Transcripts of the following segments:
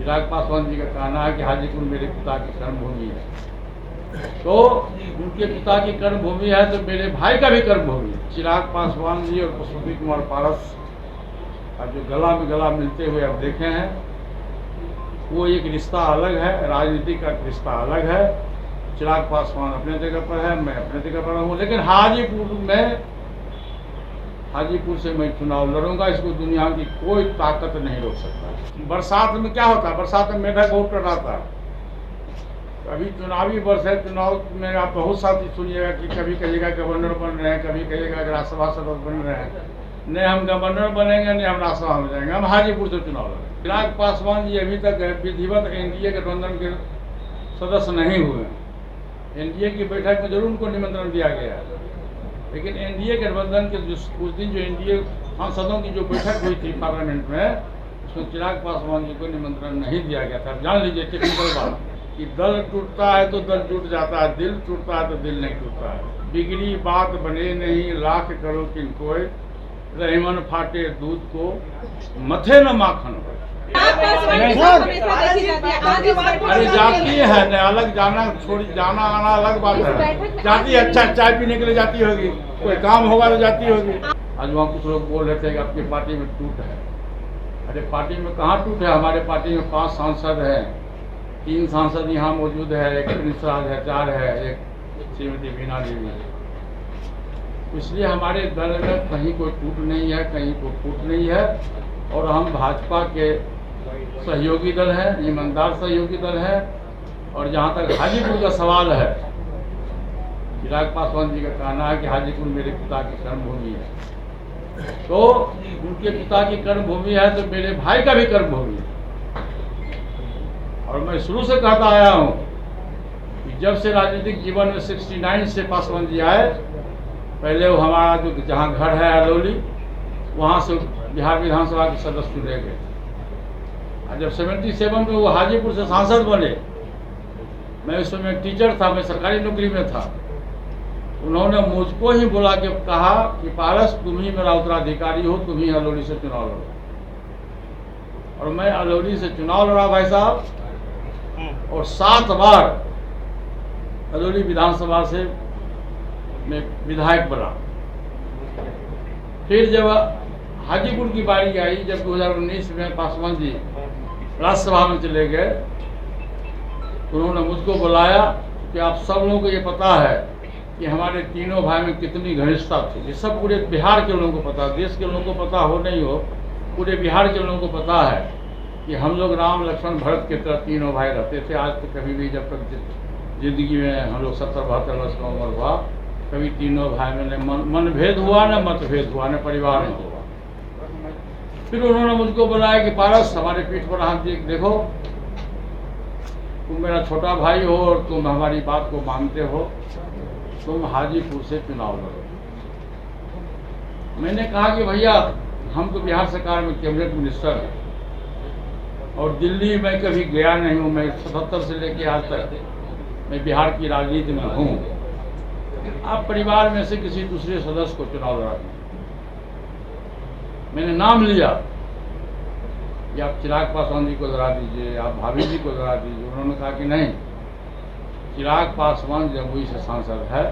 चिराग पासवान जी का कहना है कि हाजीपुर मेरे पिता की कर्मभूमि है, तो उनके पिता की कर्मभूमि है तो मेरे भाई का भी कर्मभूमि है। चिराग पासवान जी और पशुपति कुमार पारस का जो गला में गला मिलते हुए आप देखे हैं, वो एक रिश्ता अलग है, राजनीति का रिश्ता अलग है। चिराग पासवान अपने जगह पर है, मैं अपने जगह पर हूँ, लेकिन हाजीपुर से मैं चुनाव लड़ूंगा, इसको दुनिया की कोई ताकत नहीं रोक सकता। बरसात में क्या होता है, बरसात में मेढक बहुत टकराता है। अभी चुनावी वर्ष है, चुनाव में आप बहुत साथी सुनिएगा कि कभी कहिएगा गवर्नर बन रहे हैं, कभी कहिएगा राज्यसभा सदस्य बन रहे हैं। नहीं हम गवर्नर बनेंगे, नहीं हम राज्यसभा में जाएंगे, हम हाजीपुर से चुनाव लड़ेंगे। चिराग पासवान जी अभी तक विधिवत एनडीए गठबंधन के सदस्य नहीं हुए। एनडीए की बैठक में जरूर उनको निमंत्रण दिया गया है, लेकिन एनडीए गठबंधन के उस दिन जो एनडीए सांसदों की जो बैठक हुई थी पार्लियामेंट में, उसमें चिराग पासवान जी को निमंत्रण नहीं दिया गया था। जान लीजिए टेक्निकल बात कि दल टूटता है तो दल टूट जाता है, दिल टूटता है तो दिल नहीं टूटता है। बिगड़ी बात बने नहीं लाख करो किन कोई, रहीमन फाटे दूध को मथे न माखन हो। अरे जाती है न, अलग जाना छोड़ जाना आना अलग बात है। जाती है, अच्छा चाय पीने के लिए जाती होगी, कोई काम होगा तो जाती होगी। आज वहाँ कुछ लोग बोल रहे थे कि आपकी पार्टी में टूट है। अरे पार्टी में कहाँ टूट है, हमारे पार्टी में 5 सांसद हैं, 3 सांसद यहाँ मौजूद है, एक प्रिंस राज है, 4 है, एक श्रीमती बीना देवी। इसलिए हमारे दल में कहीं कोई टूट नहीं है, कहीं कोई फूट नहीं है, और हम भाजपा के सहयोगी दल है, ईमानदार सहयोगी दल है। और जहाँ तक हाजीपुर का सवाल है, चिराग पासवान जी का कहना है कि हाजीपुर मेरे पिता की कर्मभूमि है, तो उनके पिता की कर्मभूमि है तो मेरे भाई का भी कर्मभूमि है। और मैं शुरू से कहता आया हूँ कि जब से राजनीतिक जीवन में 69 से पासवान जी आए, पहले वो हमारा जो जहाँ घर है अलौली, वहाँ से बिहार विधानसभा के सदस्य चुने गए। और जब 77 में वो हाजीपुर से सांसद बने, मैं उस समय टीचर था, मैं सरकारी नौकरी में था। उन्होंने मुझको ही बुला के कहा कि पारस तुम ही मेरा उत्तराधिकारी हो, तुम ही अलौली से चुनाव लड़ो। और मैं अलौली से चुनाव लड़ा भाई साहब, और 7 बार अलौली विधानसभा से मैं विधायक बना। फिर जब हाजीपुर की बारी आई, जब 2019 में पासवान जी राज्यसभा में चले गए, उन्होंने मुझको बुलाया कि आप सब लोगों को ये पता है कि हमारे तीनों भाई में कितनी घनिष्ठता थी। ये सब पूरे बिहार के लोगों को पता, देश के लोगों को पता हो नहीं हो, पूरे बिहार के लोगों को पता है कि हम लोग राम लक्ष्मण भरत के तरह तीनों भाई रहते थे। आज तक कभी भी, जब तक जिंदगी में हम लोग 70-72 वर्ष का उम्र हुआ, कभी तीनों भाई में न मनभेद हुआ, न मतभेद हुआ, न परिवार में हुआ। फिर उन्होंने मुझको बुलाया कि पारस हमारे पीठ पर हाथ दिए, देखो तुम मेरा छोटा भाई हो और तुम हमारी बात को मानते हो, तुम हाजीपुर से चुनाव लड़ो। मैंने कहा कि भैया हम तो बिहार सरकार में कैबिनेट मिनिस्टर हैं, और दिल्ली में कभी गया नहीं हूँ। मैं 77 से लेके आज तक मैं बिहार की राजनीति में हूँ। आप परिवार में से किसी दूसरे सदस्य को चुनाव लड़ा दीजिए। मैंने नाम लिया कि आप चिराग पासवान जी को लड़ा दीजिए, आप भाभी जी को लड़ा दीजिए। उन्होंने कहा कि नहीं, चिराग पासवान जमुई से सांसद है,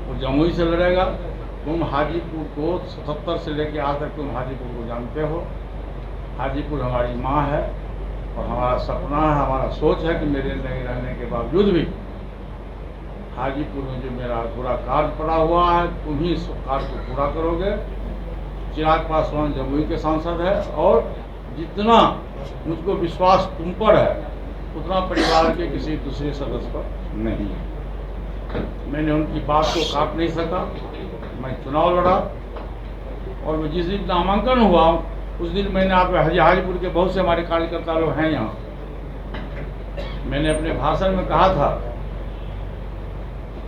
वो जमुई से लड़ेगा। तुम हाजीपुर को 77 से लेकर आज तक तुम हाजीपुर को जानते हो। हाजीपुर हमारी माँ है, और हमारा सपना है, हमारा सोच है कि मेरे नहीं रहने के बावजूद भी हाजीपुर में जो मेरा पूरा कार्य पड़ा हुआ है, तुम ही इस कार्य को पूरा करोगे। चिराग पासवान जमुई के सांसद है, और जितना मुझको विश्वास तुम पर है, उतना परिवार के किसी दूसरे सदस्य पर नहीं है। मैंने उनकी बात को काट नहीं सका, मैं चुनाव लड़ा। और मैं जिस दिन नामांकन हुआ, उस दिन मैंने आप हाजीपुर के बहुत से हमारे कार्यकर्ता लोग हैं यहाँ, मैंने अपने भाषण में कहा था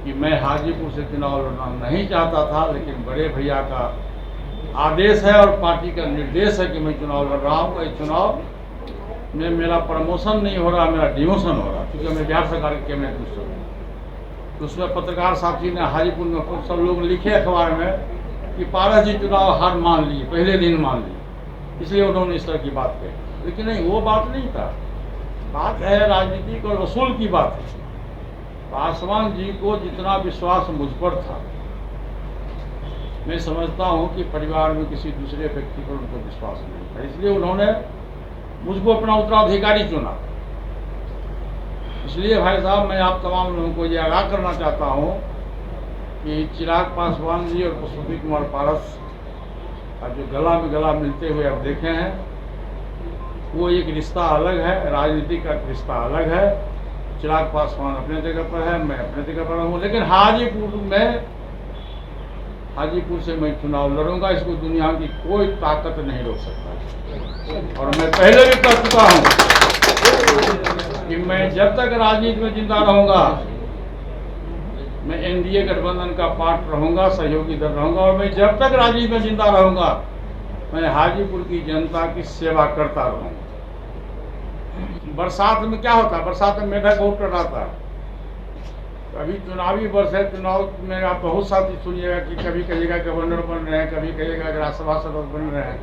कि मैं हाजीपुर से चुनाव लड़ना नहीं चाहता था, लेकिन बड़े भैया का आदेश है और पार्टी का निर्देश है कि मैं चुनाव लड़ रहा हूँ। इस चुनाव में मेरा प्रमोशन नहीं हो रहा, मेरा डिमोशन हो रहा, क्योंकि मैं बिहार सरकार के कैबिनेट मिनिस्टर हूँ। उसमें पत्रकार साथी ने हाजीपुर में सब लोग लिखे अखबार में कि पारस जी चुनाव हार मान लिए, पहले दिन मान लिए, इसलिए उन्होंने इस तरह की बात कही। लेकिन नहीं, वो बात नहीं था। बात है राजनीतिक और वसूल की बात है। पासवान जी को जितना विश्वास मुझ पर था, मैं समझता हूं कि परिवार में किसी दूसरे व्यक्ति पर उनको विश्वास नहीं था, इसलिए उन्होंने मुझको अपना उत्तराधिकारी चुना। इसलिए भाई साहब, मैं आप तमाम लोगों को ये आगाह करना चाहता हूं कि चिराग पासवान जी और पुष्पवती कुमार पारस का जो गला में गला मिलते हुए आप देखे हैं, वो एक रिश्ता अलग है, राजनीति का रिश्ता अलग है। चिराग पासवान अपने जगह पर है, मैं अपने जगह पर हूँ, लेकिन हाजीपुर से मैं चुनाव लड़ूंगा, इसको दुनिया की कोई ताकत नहीं रोक सकता। और मैं पहले भी कह चुका हूँ कि मैं जब तक राजनीति में जिंदा रहूंगा, मैं एनडीए गठबंधन का पार्ट रहूंगा, सहयोगी दल रहूंगा, और मैं जब तक राजनीति में जिंदा रहूंगा, मैं हाजीपुर की जनता की सेवा करता रहूंगा। बरसात में क्या होता है, बरसात में मेढक बहुत टकराता है। कभी चुनावी वर्ष है, चुनाव में आप बहुत साथी सुनिएगा कि कभी कहिएगा गवर्नर बन रहे हैं, कभी कहिएगा राज्यसभा सदस्य बन रहे हैं।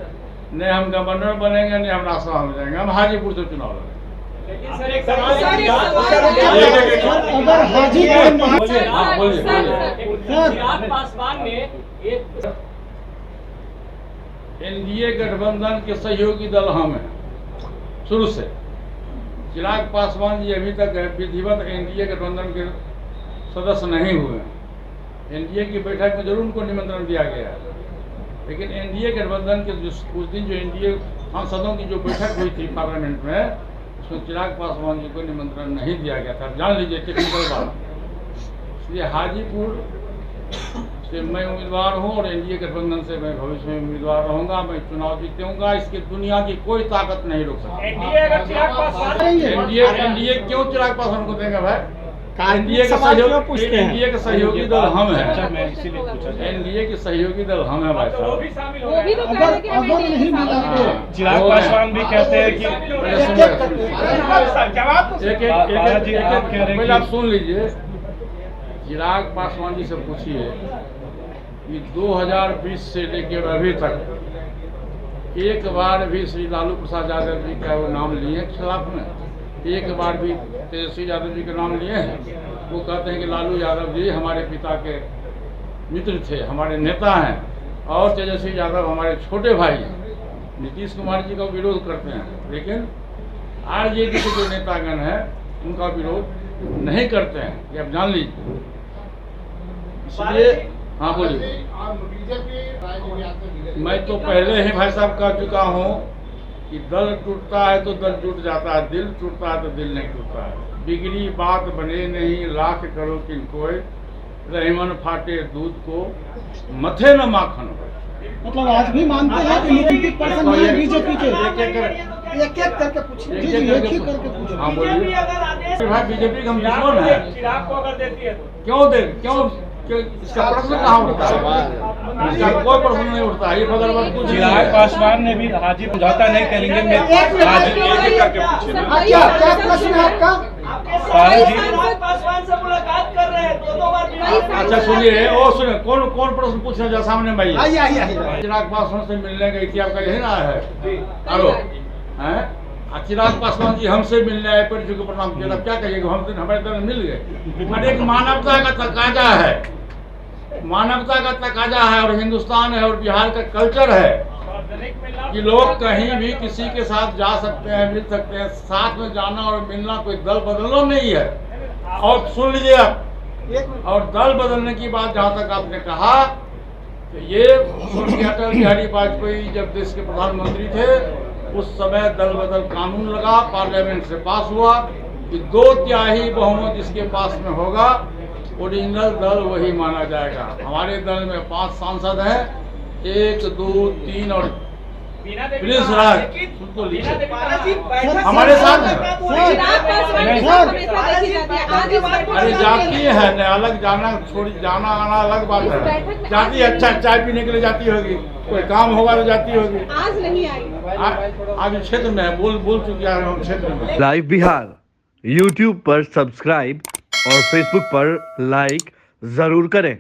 नहीं हम गवर्नर बनेंगे, नहीं हम राज्यसभा में जाएंगे, हम हाजीपुर से चुनाव लड़ेंगे। एनडीए गठबंधन के सहयोगी दल हम हैं शुरू से। चिराग पासवान जी अभी तक विधिवत एनडीए गठबंधन के सदस्य नहीं हुए हैं। एनडीए की बैठक में जरूर उनको निमंत्रण दिया गया है, लेकिन एनडीए गठबंधन के उस दिन जो एनडीए सांसदों की जो बैठक हुई थी पार्लियामेंट में, उसमें चिराग पासवान जी को निमंत्रण नहीं दिया गया था। जान लीजिए टेक्निकल बात। इसलिए हाजीपुर से मैं उम्मीदवार हूं और एनडीए गठबंधन से मैं भविष्य में उम्मीदवार रहूंगा। मैं चुनाव जीतूंगा, इसकी दुनिया की कोई ताकत नहीं रोक सकती। एनडीए क्यों चिराग पासवान को देंगे भाई? एनडीए के सहयोगी दल हम हैं। एनडीए के सहयोगी दल हम हैं भाई साहब। चिराग पासवान भी कहते हैं कि पहले आप सुन लीजिए। चिराग पासवान जी से पूछिए कि 2020 से लेकर अभी तक एक बार भी श्री लालू प्रसाद यादव जी का वो नाम लिए खिलाफ में, एक बार भी तेजस्वी यादव जी के नाम लिए हैं? वो कहते हैं कि लालू यादव जी हमारे पिता के मित्र थे, हमारे नेता हैं, और तेजस्वी यादव हमारे छोटे भाई हैं। नीतीश कुमार जी का विरोध करते हैं, लेकिन आरजेडी के जो नेतागण हैं उनका विरोध नहीं करते हैं, ये आप जान लीजिए। इसलिए हाँ बोलिए। मैं तो पहले ही भाई साहब कह चुका हूँ कि दल टूटता है तो दल टूट जाता है, दिल टूटता है तो दिल नहीं टूटता है। बिगड़ी बात बने नहीं लाख करो कि कोई, रहीमन फाटे दूध को मथे न माखन हो। मतलब आज भी मानते हैं कि नीतिक पर्सन नहीं है बीजेपी के? एक एक करके पूछिए। हाँ बोलिए भाई, बीजेपी का हम दुश्मन है। चिराग को अगर देती है तो क्यों दे, क्यों इसका प्रश्न कहाँ उठता है? इसका कोई प्रश्न नहीं उठता है। ये फगलबाज कुछ चिराग पासवान ने भी हाजी समझौता नहीं करेंगे। क्या प्रश्न है आपका? पासवान से मुलाकात कर रहे हैं, दो बार। अच्छा सुनिए, ओ सुनिए, कौन प्रश्न पूछ रहे हैं सामने भाई? आइए। चिराग पासवान से मिलने गई थी, आपका यही ना है? हेलो हैं? चिराग पासवान जी हमसे मिलने आए, पर को प्रणाम किया, क्या कहिएगा? हम दिन हमारे दल मिल गए। पर एक मानवता का तकाजा है, मानवता का तकाजा है, और हिंदुस्तान है और बिहार का कल्चर है कि लोग कहीं भी किसी के साथ जा सकते हैं, मिल सकते हैं। साथ में जाना और मिलना कोई दल बदलना नहीं है। और सुन लीजिए आप, और दल बदलने की बात जहाँ तक आपने कहा, तो ये स्वर्गीय अटल बिहारी वाजपेयी जब देश के प्रधानमंत्री थे, उस समय दल बदल कानून लगा, पार्लियामेंट से पास हुआ कि 2/3 बहुमत जिसके पास में होगा, ओरिजिनल दल वही माना जाएगा। हमारे दल में 5 सांसद हैं, 1 2 3 और प्रिंस राज हमारे साथ हैं। अरे जाती है न, अलग जाना छोड़ जाना आना अलग बात है। जाती है, अच्छा चाय पीने के लिए जाती होगी, कोई काम होगा तो जाती होगी। आज नहीं आई, आज क्षेत्र में है, बोल चुके हैं हम क्षेत्र में। लाइव बिहार YouTube पर सब्सक्राइब और Facebook पर लाइक जरूर करें।